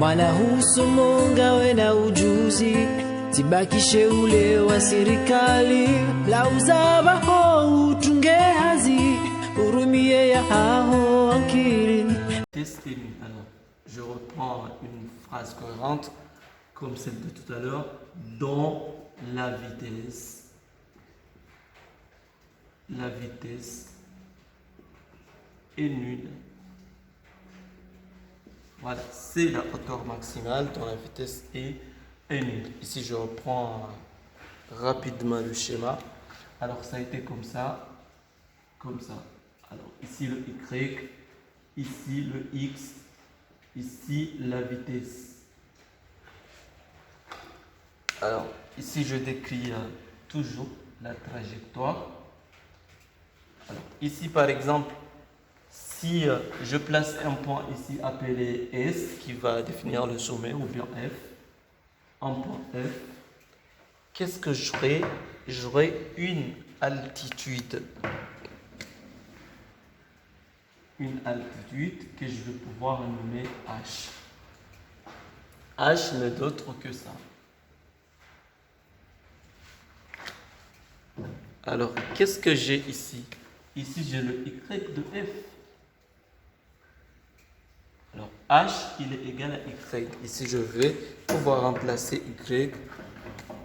Mwana husomonga wena ujuzi, tibakishe ule wa serikali. Lauza baho utunge hazi, urumie ya hao akili. Alors, je reprends une phrase cohérente, comme celle de tout à l'heure, dont la vitesse est nulle. Voilà, c'est la hauteur maximale dont la vitesse est nulle. Ici, je reprends rapidement le schéma. Alors, ça a été comme ça, comme ça. Alors, ici le Y, ici le X, ici la vitesse. Alors, ici, je décris toujours la trajectoire. Alors, ici, par exemple, si je place un point ici appelé S qui va définir le sommet ou bien F, un point F, qu'est-ce que j'aurai? J'aurai une altitude. Une altitude que je vais pouvoir nommer H. H n'est d'autre que ça. Alors, qu'est-ce que j'ai ici? Ici, j'ai le Y de F. Alors, H, il est égal à Y. Ici, je vais pouvoir remplacer Y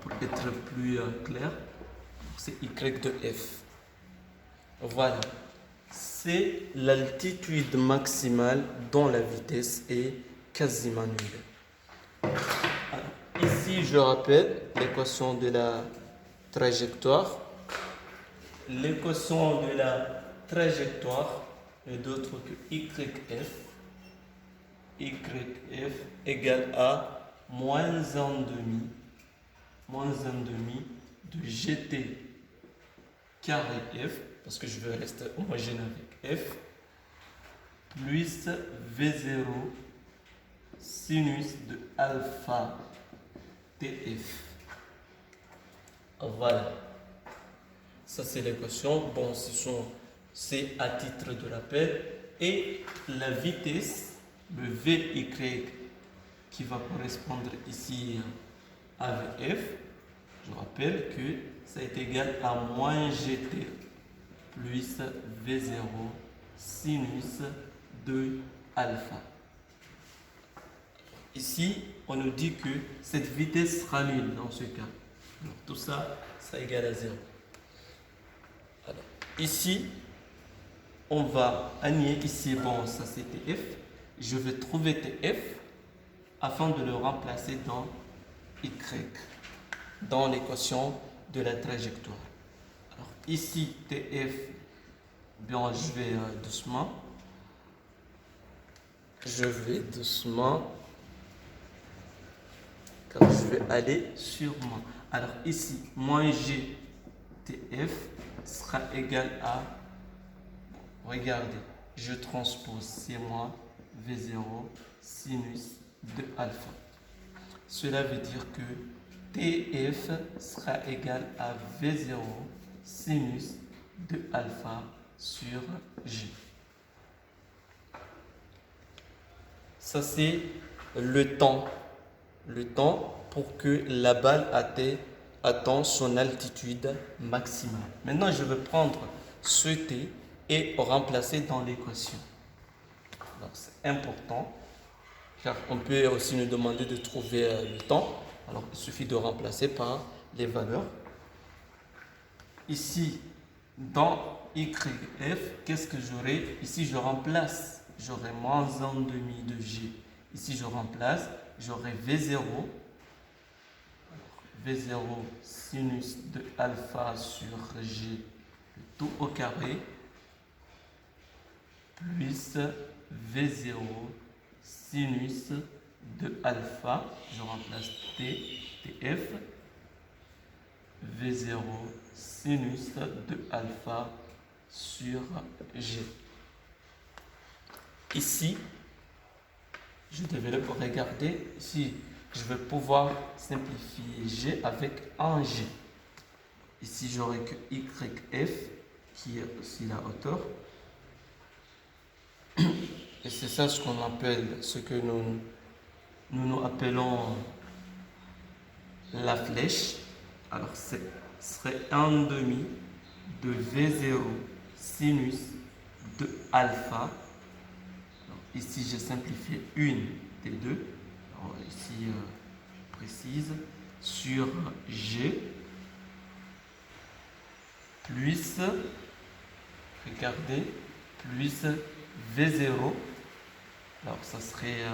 pour être plus clair. C'est Y de F. Voilà. C'est l'altitude maximale dont la vitesse est quasiment nulle. Alors, ici, je rappelle l'équation de la trajectoire. L'équation de la trajectoire n'est d'autre que YF. YF égale à moins 1,5 de GT carré F, parce que je veux rester homogène avec F, plus V0 sinus de alpha TF. Voilà. Ça, c'est l'équation. Bon, c'est à titre de rappel. Et la vitesse, le VY, qui va correspondre ici à VF, je rappelle que ça est égal à moins GT plus V0 sinus de alpha. Ici, on nous dit que cette vitesse sera nulle dans ce cas. Donc, tout ça, ça égale à 0. Alors, ici, on va annier ici, bon, ça c'était F. Je vais trouver TF afin de le remplacer dans Y, dans l'équation de la trajectoire. Alors, ici, TF, bien, je vais doucement. Car je vais aller sûrement. Alors ici, moins GTF sera égal à, regardez, je transpose, c'est moins V0 sinus de alpha. Cela veut dire que TF sera égal à V0 sinus de alpha sur G. Ça, c'est le temps pour que la balle atteigne son altitude maximale. Maintenant, je vais prendre ce T et remplacer dans l'équation. Alors, c'est important, car on peut aussi nous demander de trouver le temps. Alors, il suffit de remplacer par les valeurs. Ici, dans YF, qu'est-ce que j'aurai? Ici, je remplace. J'aurai moins 1,5 de G. Ici, je remplace. J'aurai V0 sinus de alpha sur G, tout au carré, plus V0 sinus de alpha, je remplace TF, V0 sinus de alpha sur G. Ici, je développe, regarder, ici, je vais pouvoir simplifier G avec un G. Ici, j'aurai que YF, qui est aussi la hauteur. Et c'est ça ce qu'on appelle, ce que nous nous appelons la flèche. Alors, ce serait 1 demi de V0 sinus de alpha. Alors, ici, j'ai simplifié une des deux. Alors, ici, je précise, sur G plus, regardez, plus V0. Alors, ça serait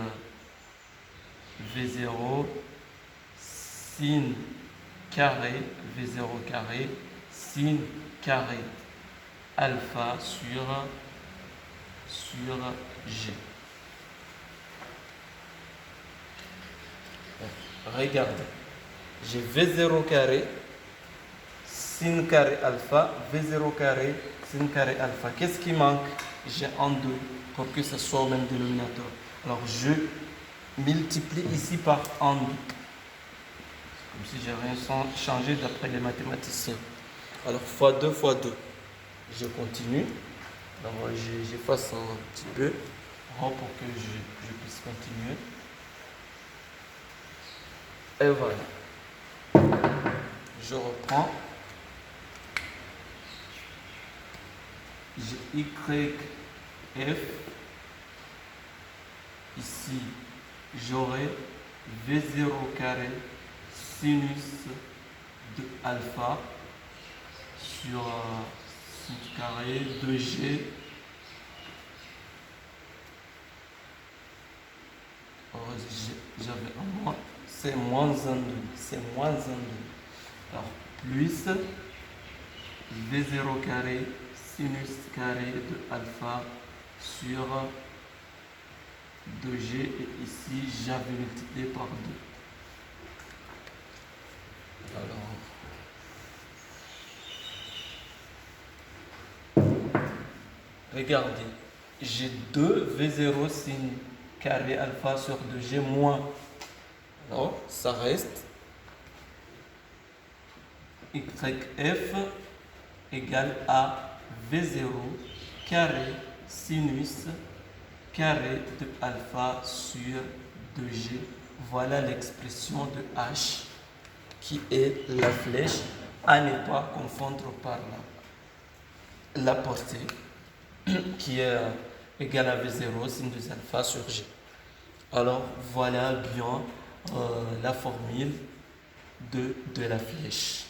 V0 sin carré, V0 carré, sin carré alpha sur G. Regardez, j'ai V0 carré, sin carré alpha, V0 carré, sin carré alpha. Qu'est-ce qui manque? J'ai en 2 pour que ce soit au même dénominateur. Alors, je multiplie ici par en 2. Comme si j'ai rien changé d'après les mathématiciens. Alors, fois 2 fois 2. Je continue. Alors, j'efface un petit peu pour que je puisse continuer. Et voilà. Je reprends. J'ai YF. Ici, j'aurai V0 carré sinus de alpha sur sin carré de G. J'avais un moins, c'est moins 1 demi, c'est moins 1 demi. Alors, plus V0 carré sinus carré de alpha sur 2G, et ici j'avais multiplié par 2. Alors, regardez, j'ai 2 V0 sin carré alpha sur 2G moins. Alors, ça reste YF égale à V0 carré sinus carré de alpha sur 2G. Voilà l'expression de H qui est la flèche à ne pas confondre par la portée qui est égale à V0 sinus alpha sur G. Alors voilà bien la formule de la flèche.